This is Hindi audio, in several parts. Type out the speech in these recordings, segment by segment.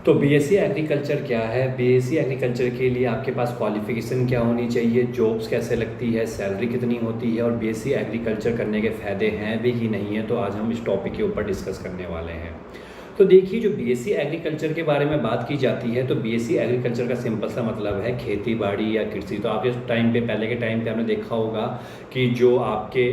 तो बीएससी एग्रीकल्चर क्या है? बीएससी एग्रीकल्चर के लिए आपके पास क्वालिफिकेशन क्या होनी चाहिए, जॉब्स कैसे लगती है, सैलरी कितनी होती है और बीएससी एग्रीकल्चर करने के फ़ायदे हैं भी कि नहीं है, तो आज हम इस टॉपिक के ऊपर डिस्कस करने वाले हैं। तो देखिए, जो बीएससी एग्रीकल्चर के बारे में बात की जाती है तो बीएससी एग्रीकल्चर का सिंपल सा मतलब है खेती बाड़ी या कृषि। तो आपके टाइम पे, पहले के टाइम पे आपने देखा होगा कि जो आपके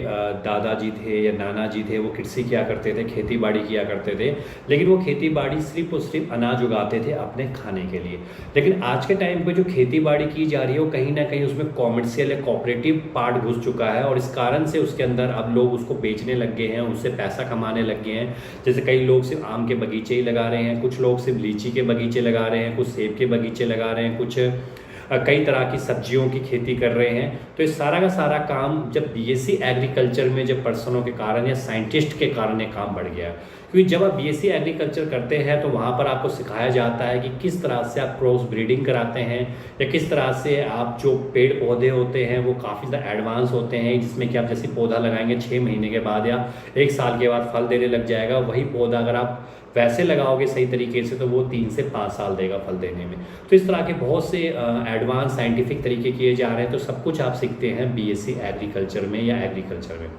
दादाजी थे या नाना जी थे वो कृषि किया करते थे, खेती बाड़ी किया करते थे, लेकिन वो खेती बाड़ी सिर्फ और सिर्फ अनाज उगाते थे अपने खाने के लिए। लेकिन आज के टाइम पे जो खेती बाड़ी की जा रही है वो कहीं ना कहीं उसमें कॉमर्शियल या कोऑपरेटिव पार्ट घुस चुका है और इस कारण से उसके अंदर अब लोग उसको बेचने लग गए हैं, उससे पैसा कमाने लग गए हैं। जैसे कई लोग सिर्फ आम के बगीचे ही लगा रहे हैं, कुछ लोग सिर्फ लीची के बगीचे लगा रहे हैं, कुछ सेब के बगीचे लगा रहे हैं, कुछ कई तरह की सब्जियों की खेती कर रहे हैं। तो ये सारा का सारा काम जब बीएससी एग्रीकल्चर में जब पर्सनों के कारण या साइंटिस्ट के कारण ये काम बढ़ गया, क्योंकि जब आप बीएससी एग्रीकल्चर करते हैं तो वहाँ पर आपको सिखाया जाता है कि किस तरह से आप क्रॉस ब्रीडिंग कराते हैं या किस तरह से आप जो पेड़ पौधे होते हैं वो काफ़ी ज़्यादा एडवांस होते हैं, जिसमें कि आप जैसे पौधा लगाएंगे 6 महीने के बाद या 1 साल के बाद फल देने लग जाएगा। वही पौधा अगर आप वैसे लगाओगे सही तरीके से तो वो 3 से 5 साल देगा फल देने में। तो इस तरह के बहुत से एडवांस साइंटिफिक तरीके किए जा रहे हैं। तो सब कुछ आप सीखते हैं बीएससी एग्रीकल्चर में या एग्रीकल्चर में।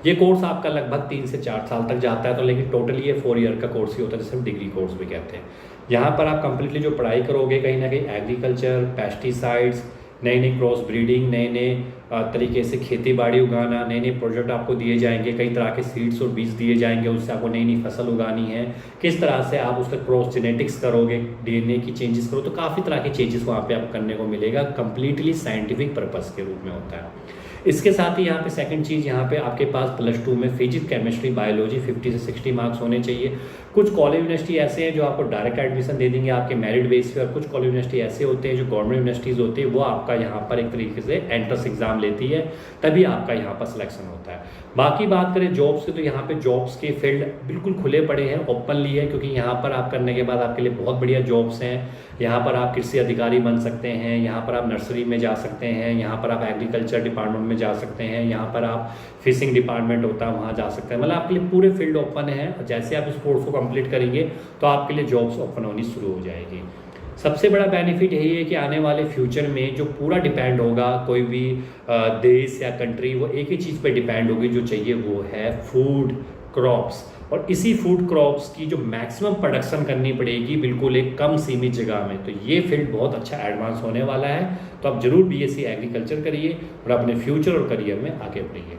ये कोर्स आपका लगभग 3 से 4 साल तक जाता है, तो लेकिन टोटली ये 4 ईयर का कोर्स ही होता है, जिसे हम डिग्री कोर्स भी कहते हैं। यहाँ पर आप कंप्लीटली जो पढ़ाई करोगे कहीं ना कहीं एग्रीकल्चर, पेस्टिसाइड्स, नई नई क्रॉस ब्रीडिंग, नए नए तरीके से खेती बाड़ी उगाना, नए नए प्रोजेक्ट आपको दिए जाएंगे, कई तरह के सीड्स और बीज दिए जाएंगे, उससे आपको नई नई फसल उगानी है, किस तरह से आप उसका क्रॉस जेनेटिक्स करोगे, डीएनए की चेंजेस करो। तो काफ़ी तरह के चेंजेस वहाँ पे आपको करने को मिलेगा, कंप्लीटली साइंटिफिक पर्पस के रूप में होता है। इसके साथ ही यहाँ पे सेकंड चीज़, यहाँ पे आपके पास +2 में फिजिक्स, केमिस्ट्री, बायोलॉजी 50 से 60 मार्क्स होने चाहिए। कुछ कॉलेज यूनिवर्सिटी ऐसे हैं जो आपको डायरेक्ट एडमिशन दे देंगे आपके मेरिट बेस पे, और कुछ कॉलेज यूनिवर्सिटी ऐसे होते हैं जो गवर्नमेंट यूनिवर्सिटीज़ होती है वो आपका यहाँ पर एक तरीके से एंट्रेंस एग्जाम लेती है, तभी आपका यहाँ पर सिलेक्शन होता है। बाकी बात करें जॉब्स की, तो यहाँ पे जॉब्स के फील्ड बिल्कुल खुले पड़े हैं, ओपनली है, क्योंकि यहाँ पर आप करने के बाद आपके लिए बहुत बढ़िया जॉब्स हैं। यहाँ पर आप कृषि अधिकारी बन सकते हैं, यहाँ पर आप नर्सरी में जा सकते हैं, यहाँ पर आप एग्रीकल्चर डिपार्टमेंट में जा सकते हैं, यहाँ पर आप फिशिंग डिपार्टमेंट होता है वहाँ जा सकते हैं। मतलब आपके लिए पूरे फील्ड ओपन है। जैसे आप इस कोर्स को कंप्लीट करेंगे तो आपके लिए जॉब्स ओपन होनी शुरू हो जाएगी। सबसे बड़ा बेनिफिट यही है कि आने वाले फ्यूचर में जो पूरा डिपेंड होगा, कोई भी देश या कंट्री, वो एक ही चीज़ पे डिपेंड होगी, जो चाहिए वो है फूड क्रॉप्स। और इसी फूड क्रॉप्स की जो मैक्सिमम प्रोडक्शन करनी पड़ेगी बिल्कुल एक कम सीमित जगह में। तो ये फील्ड बहुत अच्छा एडवांस होने वाला है। तो आप जरूर बीएससी एग्रीकल्चर करिए और अपने फ्यूचर और करियर में आगे बढ़िए।